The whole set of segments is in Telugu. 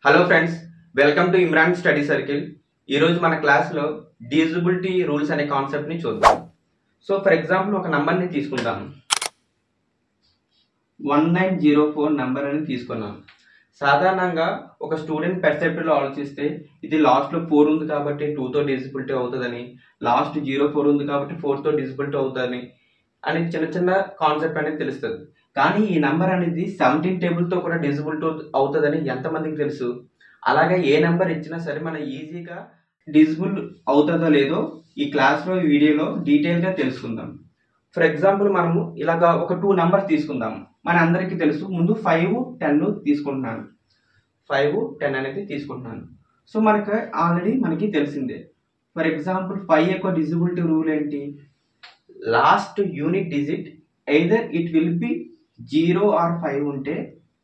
Hello friends, welcome to Imran study circle. ఈరోజు మన క్లాస్లో డివిజిబిలిటీ రూల్స్ అనే కాన్సెప్ట్ని చూద్దాం. సో ఫర్ ఎగ్జాంపుల్ ఒక నంబర్ని తీసుకుందాం. 1904 నంబర్ అని తీసుకున్నాం. సాధారణంగా ఒక స్టూడెంట్ పెర్సెప్టివ్లో ఆలోచిస్తే ఇది లాస్ట్లో 4 ఉంది కాబట్టి 2తో డివిజిబిలిటీ అవుతుందని, లాస్ట్ 04 ఉంది కాబట్టి 4తో డివిజిబిలిటీ అవుతుందని అని చిన్న చిన్న కాన్సెప్ట్ అనేది తెలుస్తుంది. కానీ ఈ నెంబర్ అనేది 17 టేబుల్తో కూడా డివిజిబిలిటీ అవుతుందని ఎంతమందికి తెలుసు? అలాగే ఏ నెంబర్ ఇచ్చినా సరే మనం ఈజీగా డివిజిబుల్ అవుతుందో లేదో ఈ క్లాస్లో ఈ వీడియోలో డీటెయిల్గా తెలుసుకుందాం. ఫర్ ఎగ్జాంపుల్ మనము ఇలాగా ఒక 2 నెంబర్స్ తీసుకుందాం. మన అందరికీ తెలుసు, ముందు 5, 10 తీసుకుంటున్నాను. 5, 10 అనేది తీసుకుంటున్నాను. సో మనకి తెలిసిందే. ఫర్ ఎగ్జాంపుల్ 5 యొక్క డివిజిబిలిటీ రూల్ ఏంటి? Last unit digit either it will be 0 or 5 ఉంటే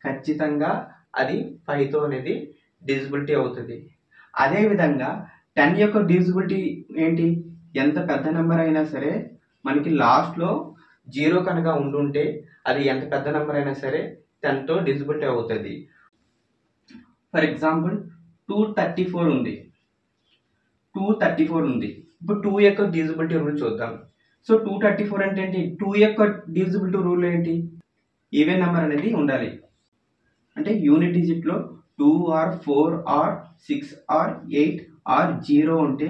ఖచ్చితంగా అది 5తో అనేది డివిజిబిలిటీ అవుతుంది. అదేవిధంగా 10 యొక్క డివిజిబిలిటీ ఏంటి? ఎంత పెద్ద నెంబర్ అయినా సరే మనకి లాస్ట్లో 0 కనుక ఉండుంటే అది ఎంత పెద్ద నెంబర్ అయినా సరే 10తో డివిజిబిలిటీ అవుతుంది. ఫర్ ఎగ్జాంపుల్ 234 ఉంది. 234 ఉంది. ఇప్పుడు 2 యొక్క డివిజిబిలిటీ రూల్ చూద్దాం. సో 234 అంటే ఏంటి? 2 యొక్క డివిజిబిలిటీ రూల్ ఏంటి? ఈవెన్ నెంబర్ అనేది ఉండాలి. అంటే unit డిజిట్లో 2 or 4 or 6 or 8 or 0 ఉంటే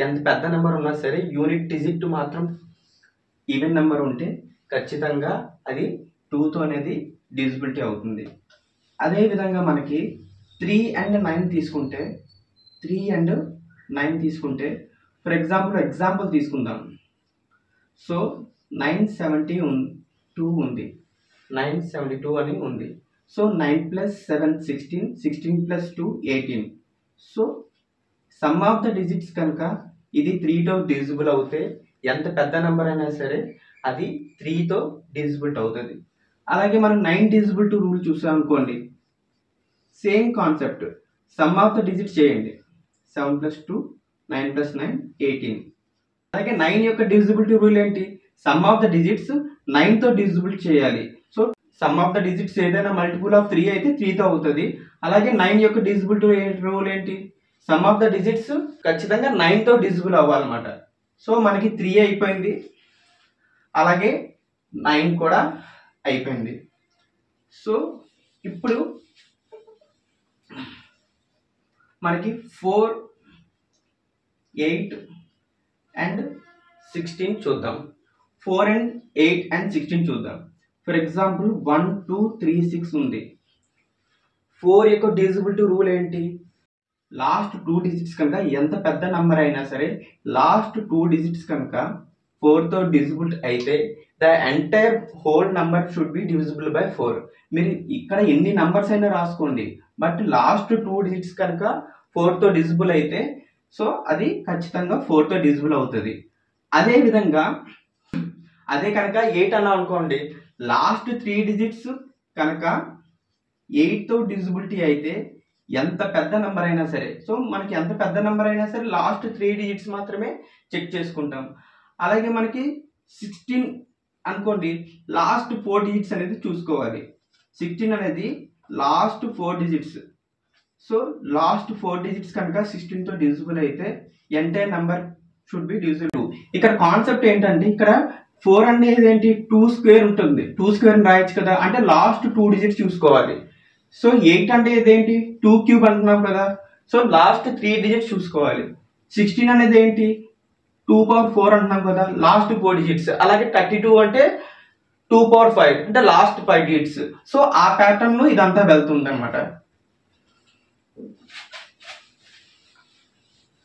ఎంత పెద్ద నెంబర్ ఉన్నా సరే యూనిట్ డిజిట్ మాత్రం ఈవెన్ నెంబర్ ఉంటే ఖచ్చితంగా అది 2తో అనేది డివిజిబిలిటీ అవుతుంది. అదేవిధంగా మనకి 3 and 9 తీసుకుంటే 3 and 9 తీసుకుంటే ఫర్ ఎగ్జాంపుల్ తీసుకుందాం. సో 972 ఉంది. 972 అని ఉంది. So 9 + 7 16, 16 + 2 18. So sum of the digits కనుక ఇది 3తో డివిజిబుల్ అవుతే ఎంత పెద్ద నెంబర్ అయినా సరే అది 3తో డివిజిబుల్ అవుతుంది. అలాగే మనం 9 డివిజిబిలిటీ రూల్ చూసాం అనుకోండి, same concept. Some of the digits చేయండి. 7 + 2 9 + 9 18. అలాగే 9 యొక్క డివిజిబిలిటీ రూల్ ఏంటి? సమ్ ఆఫ్ ద డిజిట్స్ 9తో డివిజిబుల్ చేయాలి. So sum of the digits ఏదైనా మల్టిపుల్ ఆఫ్ 3 అయితే 3తో అవుతుంది. అలాగే 9 యొక్క డివిజిబిలిటీ రూల్ ఏంటి? సమ్ ఆఫ్ ద డిజిట్స్ ఖచ్చితంగా 9తో డివిజిబుల్ అవ్వాలన్నమాట. సో మనకి 3 అయిపోయింది, అలాగే 9 కూడా అయిపోయింది. సో ఇప్పుడు మనకి 4, 8 and 16 చూద్దాం. 4 and 8 and 16 చూద్దాం. ఫర్ ఎగ్జాంపుల్ 1 2 3 6 ఉంది. 4 యొక్క డివిజిబిలిటీ రూల్ ఏంటి? లాస్ట్ 2 డిజిట్స్ కనుక ఎంత పెద్ద నెంబర్ అయినా సరే లాస్ట్ 2 డిజిట్స్ కనుక 4తో డివిజిబుల్ అయితే the entire whole number should be divisible by 4. మీరు ఇక్కడ ఎన్ని నెంబర్స్ అయినా రాసుకోండి, బట్ లాస్ట్ 2 డిజిట్స్ కనుక 4తో డివిజిబుల్ అయితే సో అది ఖచ్చితంగా 4తో డివిజిబుల్ అవుతుంది. అదేవిధంగా అదే కనుక 8 అన్నా అనుకోండి, లాస్ట్ 3 డిజిట్స్ కనుక 8తో డివిజిబిలిటీ అయితే ఎంత పెద్ద నెంబర్ అయినా సరే, సో మనకి ఎంత పెద్ద నెంబర్ అయినా సరే లాస్ట్ 3 డిజిట్స్ మాత్రమే చెక్ చేసుకుంటాం. అలాగే మనకి 16 అనుకోండి, లాస్ట్ 4 డిజిట్స్ అనేది చూసుకోవాలి. 16 అనేది last 4 digits. So last 4 digits కనుక 16తో డివిజిబుల్ అయితే entire number should be divisible. ఇక్కడ కాన్సెప్ట్ ఏంటంటే ఇక్కడ 4 అనేది ఏంటి? 2 స్క్వేర్ ఉంటుంది. 2 స్క్వేర్ రాయొచ్చు కదా, అంటే లాస్ట్ 2 డిజిట్స్ చూసుకోవాలి. సో 8 అంటే ఇదేంటి? 2 క్యూబ్ అంటున్నాం కదా, సో లాస్ట్ 3 డిజిట్స్ చూసుకోవాలి. 16 అనేది ఏంటి? 2^4 అంటున్నాం కదా, లాస్ట్ 4 డిజిట్స్. అలాగే 32 అంటే 2^5 అంటే లాస్ట్ 5 డిజిట్స్. సో ఆ ప్యాటర్న్ లో ఇదంతా వెళ్తుంది అనమాట.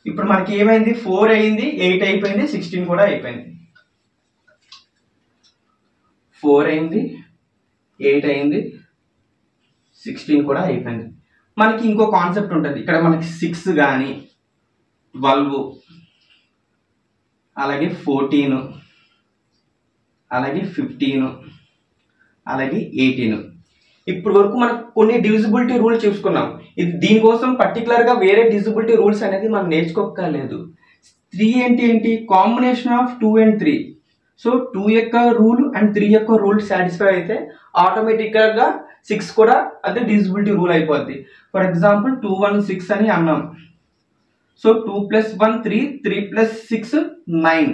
ఇప్పుడు మనకి ఏమైంది? 4 అయింది, 8 అయిపోయింది, 16 కూడా అయిపోయింది. 4 అయింది, 8 అయింది, 16 కూడా అయిపోయింది. మనకి ఇంకో కాన్సెప్ట్ ఉంటుంది. ఇక్కడ మనకి 6 కానీ 12 అలాగే 14 అలాగే 15 అలాగే 18. ఇప్పుడు వరకు మనం కొన్ని డివిజిబిలిటీ రూల్ చూసుకున్నాం. దీనికోసం పర్టికులర్గా వేరే డివిజిబిలిటీ రూల్స్ అనేది మనం నేర్చుకోక్కర్లేదు. 3 ఏంటి? Combination of 2 and 3. సో 2 యొక్క రూల్ అండ్ 3 యొక్క రూల్ సాటిస్ఫై అయితే ఆటోమేటిక్గా 6 కూడా అదే డివిజిబిలిటీ రూల్ అయిపోద్ది. ఫర్ ఎగ్జాంపుల్ 2 1 6 అని అన్నాం. సో 2 + 1 3, 3 + 6 9.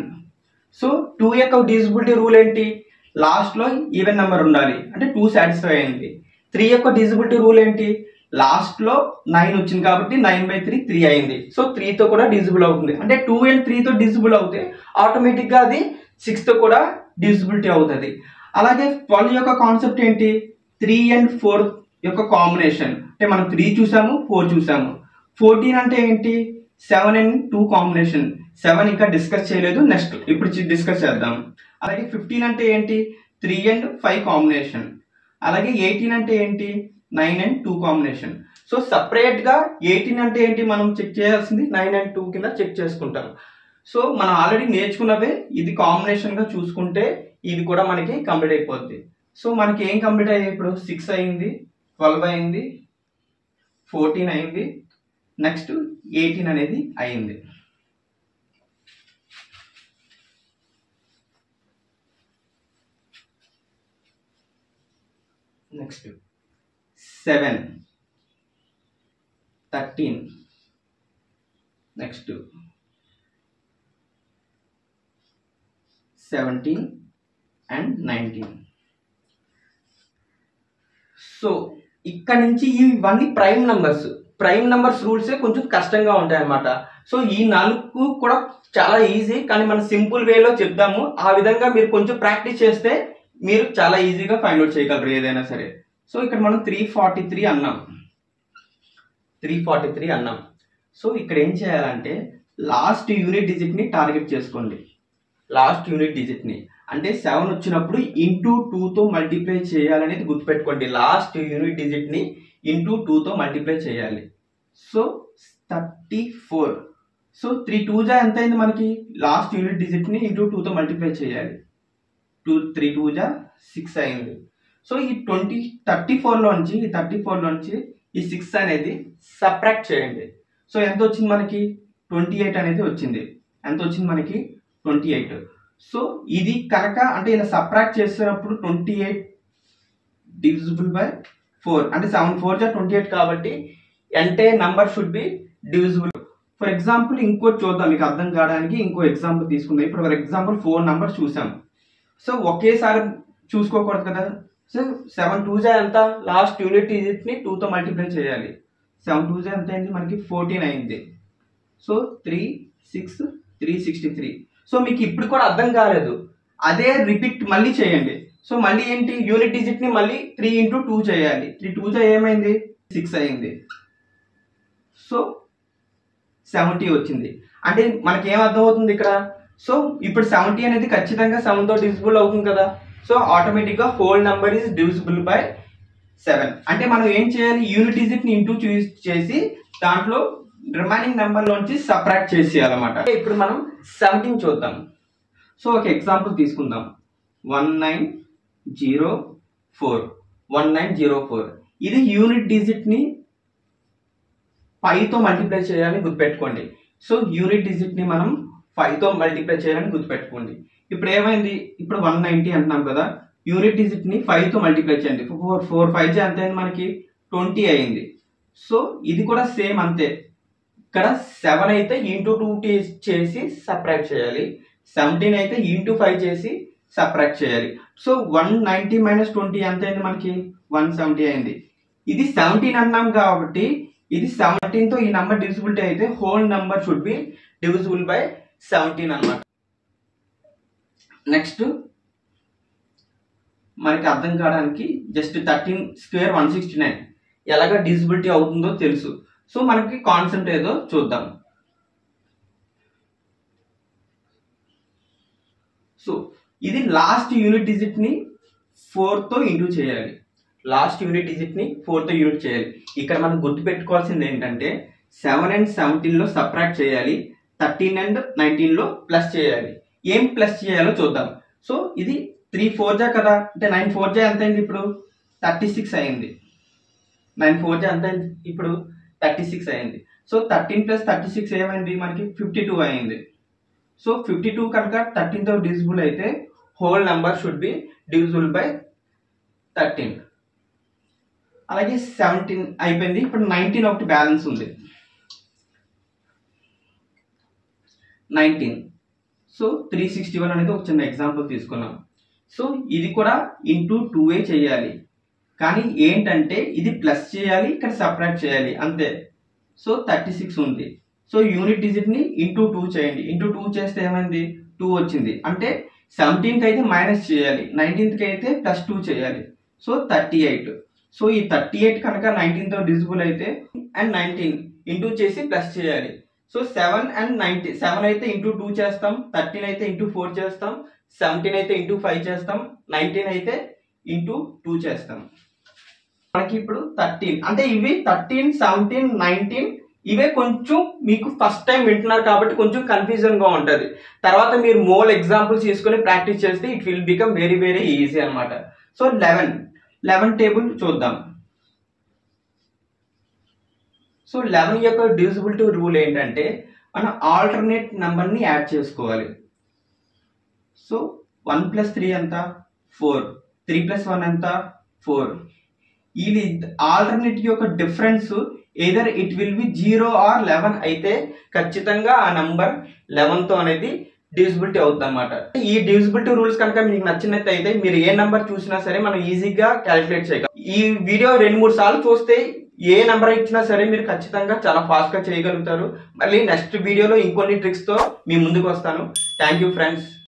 సో 2 యొక్క డివిజిబిలిటీ రూల్ ఏంటి? లాస్ట్ లో ఈవెన్ నెంబర్ ఉండాలి, అంటే 2 సాటిస్ఫై అయింది. 3 యొక్క డివిజిబిలిటీ రూల్ ఏంటి? లాస్ట్ లో 9 వచ్చింది కాబట్టి 9/3 3 అయింది. సో 3 తో కూడా డివిజిబుల్ అవుతుంది, అంటే 2 and 3 తో డివిజిబుల్ అవుతే ఆటోమేటిక్ గా అది 6 తో కూడా డివిజిబిలిటీ అవుతుంది. అలాగే 12 యొక్క కాన్సెప్ట్ ఏంటి? 3 and 4 యొక్క కాంబినేషన్. అంటే మనం 3 చూసాము, 4 చూసాము. 14 అంటే ఏంటి? 7 and 2 కాంబినేషన్. 7 ఇంకా డిస్కస్ చేయలేదు, నెక్స్ట్ ఇప్పుడు డిస్కస్ చేద్దాం. అలాగే 15 అంటే ఏంటి? 3 and 5 కాంబినేషన్. అలాగే 18 అంటే ఏంటి? 9 and 2 కాంబినేషన్. సో సపరేట్ గా 18 అంటే ఏంటి మనం చెక్ చేయాల్సింది 9 and 2 కింద చెక్ చేసుకుంటాం. సో మనం ఆల్రెడీ నేర్చుకున్నవే ఇది కాంబినేషన్ గా చూసుకుంటే ఇది కూడా మనకి కంప్లీట్ అయిపోద్ది. సో మనకి ఏం కంప్లీట్ అయ్యాయి ఇప్పుడు? 6 అయింది, 12 అయింది, 14 అయింది, నెక్స్ట్ 18 అనేది అయింది. Next 7, 13, next 17 and 19. సో ఇక్కడ నుంచి ఇవన్నీ ప్రైమ్ నంబర్స్ రూల్సే కొంచెం కష్టంగా ఉంటాయి అన్నమాట. సో ఈ 4 కూడా చాలా ఈజీ, కానీ మనం సింపుల్ వేలో చెప్దాము. ఆ విధంగా మీరు కొంచెం ప్రాక్టీస్ చేస్తే మీరు చాలా ఈజీగా ఫైండ్ అవుట్ చేయగలరు ఏదైనా సరే. సో ఇక్కడ మనం 343 అన్నాం. సో ఇక్కడ ఏం చేయాలంటే లాస్ట్ యూనిట్ డిజిట్ ని టార్గెట్ చేసుకోండి. లాస్ట్ యూనిట్ డిజిట్ ని అంటే 7 వచ్చినప్పుడు ఇంటూ 2 తో మల్టిప్లై చేయాలనేది గుర్తుపెట్టుకోండి. లాస్ట్ యూనిట్ డిజిట్ ని ఇంటూ 2 తో మల్టిప్లై చేయాలి. సో 34. సో 3 2 జా ఎంత అయింది మనకి? లాస్ట్ యూనిట్ డిజిట్ ని ఇంటూ 2 తో మల్టిప్లై చేయాలి. 3 2 జా 6 అయింది. సో ఈ 34 లోంచి ఈ 6 అనేది సబ్ట్రాక్ట్ చేయండి. సో ఎంత వచ్చింది మనకి? 28 అనేది వచ్చింది. ఎంత వచ్చింది మనకి? 28. సో ఇది కనుక అంటే ఇలా సబ్ట్రాక్ట్ చేసేటప్పుడు 28 డివిజిబుల్ బై 4, అంటే 7 4 జా 28 కాబట్టి అంటే number should be divisible. For example ఇంకోటి చూద్దాం, మీకు అర్థం కావడానికి ఇంకో ఎగ్జాంపుల్ తీసుకుందాం. ఇప్పుడు ఫర్ ఎగ్జాంపుల్ 4 నంబర్స్ చూసాం. సో ఒకేసారి చూసుకోకూడదు కదా. సో 7 2 జా ఎంత? లాస్ట్ యూనిట్ డిజిట్ ని 2 తో మల్టిప్లై చేయాలి. 7 2 జా ఎంత అయింది మనకి? 14 అయింది. సో 3 6 363. సో మీకు ఇప్పుడు కూడా అర్థం కాలేదు, అదే రిపీట్ మళ్ళీ చేయండి. సో మళ్ళీ ఏంటి? యూనిట్ డిజిట్ ని మళ్ళీ 3 into 2 చేయాలి. 3 2 జా ఏమైంది? 6 అయింది. సో 70 వచ్చింది. అంటే మనకి ఏం అర్థం అవుతుంది ఇక్కడ? సో ఇప్పుడు 70 అనేది ఖచ్చితంగా 7 తో డివిజిబుల్ అవుతుంది కదా. సో ఆటోమేటిక్ గా whole number is divisible by 7. అంటే మనం ఏం చేయాలి? యూనిట్ డిజిట్ ని ఇంటూ చేసి దాంట్లో రిమైనింగ్ నెంబర్ లోంచి సబ్ట్రాక్ట్ చేసేయాలన్నమాట. ఇప్పుడు మనం 17 చూద్దాం. సో ఒక ఎగ్జాంపుల్ తీసుకుందాం. 1904. ఇది యూనిట్ డిజిట్ ని 5 తో మల్టిప్లై చేయాలని గుర్తుపెట్టుకోండి. సో యూనిట్ డిజిట్ ని మనం 5 తో మల్టిప్లై చేయాలని గుర్తుపెట్టుకోండి. ఇప్పుడు ఏమైంది? ఇప్పుడు 190 అంటున్నాం కదా. యూనిట్ డిజిట్ ని 5 తో మల్టిప్లై చేయండి. 4 5 జా ఎంత అయింది మనకి? 20 అయింది. సో ఇది కూడా సేమ్ అంతే. ఇక్కడ 7 అయితే ఇంటూ 2 చేసి సబ్ట్రాక్ట్ చేయాలి. 17 అయితే ఇంటూ 5 చేసి సబ్ట్రాక్ట్ చేయాలి. సో 190 - 20 ఎంత అయింది మనకి? 170 అయింది. ఇది 17 అన్నాం కాబట్టి ఇది 17 తో ఈ నంబర్ డివిజిబిలిటీ అయితే whole number should be divisible by 17 అన్నమాట. నెక్స్ట్ మనకి అర్థం కావడానికి జస్ట్ 13 స్క్వేర్ 169 ఎలాగ డివిజిబిలిటీ అవుతుందో తెలుసు. సో మనకి కాన్సెప్ట్ ఏదో చూద్దాం. సో ఇది లాస్ట్ యూనిట్ డిజిట్ ని 4 తో ఇంటూ చేయాలి. ఇక్కడ మనం గుర్తు పెట్టుకోవాల్సింది ఏంటంటే 7 and 17 లో సబ్ట్రాక్ట్ చేయాలి, 13 and 19 లో ప్లస్ చేయాలి. ఏం ప్లస్ చేయాలో చూద్దాం. సో ఇది 3 4 జా కదా, అంటే 9 4 జా ఎంత అయింది? ఇప్పుడు 36 అయింది. 9 4 జా ఎంత అయింది? ఇప్పుడు 36 అయింది. సో 13 + 36 ఏమైంది మనకి? 52 అయింది. సో 52 కనుక 13 తో డివిజిబుల్ అయితే whole number should be divisible by 13. అలాగే 17 అయిపోయింది. ఇప్పుడు 19 ఒకటి బ్యాలెన్స్ ఉంది. 19. సో 361 అనేది ఒక చిన్న ఎగ్జాంపుల్ తీసుకున్నాం. సో ఇది కూడా ఇంటూ 2 చేయాలి, కానీ ఏంటంటే ఇది ప్లస్ చేయాలి, ఇక్కడ సబ్ట్రాక్ట్ చేయాలి అంతే. సో 36 ఉంది. సో యూనిట్ డిజిట్ని ఇంటూ 2 చేయండి. ఇంటూ 2 చేస్తే ఏమైంది, 2 వచ్చింది. అంటే 17కి అయితే మైనస్ చేయాలి, 19కి అయితే ప్లస్ 2 చేయాలి. సో 38. సో ఈ 38 కనుక 19తో డివిజిబుల్ అయితే అండ్ 19 ఇంటూ చేసి ప్లస్ చేయాలి. సో 7 అండ్ 90, 7 అయితే ఇంటూ 2 చేస్తాం, 13 అయితే ఇంటూ 4 చేస్తాం, 17 అయితే ఇంటూ 5 చేస్తాం, 19 అయితే ఇంటూ 2 చేస్తాం. మనకి ఇప్పుడు 13 అంటే ఇవి 13, 17, 19 ఇవే కొంచెం మీకు ఫస్ట్ టైం వింటున్నారు కాబట్టి కొంచెం కన్ఫ్యూజన్ గా ఉంటది. తర్వాత మీరు మోల్ ఎగ్జాంపుల్స్ తీసుకొని ప్రాక్టీస్ చేస్తే it will become very very easy అన్నమాట. సో 11 టేబుల్ చూద్దాం. సో 11 యొక్క డివిజిబిలిటీ రూల్ ఏంటంటే మనం ఆల్టర్నేట్ నెంబర్ ని యాడ్ చేసుకోవాలి. సో 1 + 3 ఎంత, 4. 3 + 1 ఎంత, 4. ఇది ఆల్టర్నేట్ యొక్క difference either it will be 0 or 11 అయితే ఖచ్చితంగా ఆ నంబర్ 11తో అనేది డివిజిబిలిటీ అవుతుంది అనమాట. ఈ డివిజిబిలిటీ రూల్స్ కనుక మీకు నచ్చినట్లయితే మీరు ఏ నంబర్ చూసినా సరే మనం ఈజీగా క్యాలిక్యులేట్ చేయగలం. ఈ వీడియో 2-3 సార్లు చూస్తే ఏ నెంబర్ ఇచ్చినా సరే మీరు ఖచ్చితంగా చాలా ఫాస్ట్ గా చేయగలుగుతారు. మళ్ళీ నెక్స్ట్ వీడియోలో ఇంకొన్ని ట్రిక్స్ తో మీ ముందుకు వస్తాను. Thank you friends.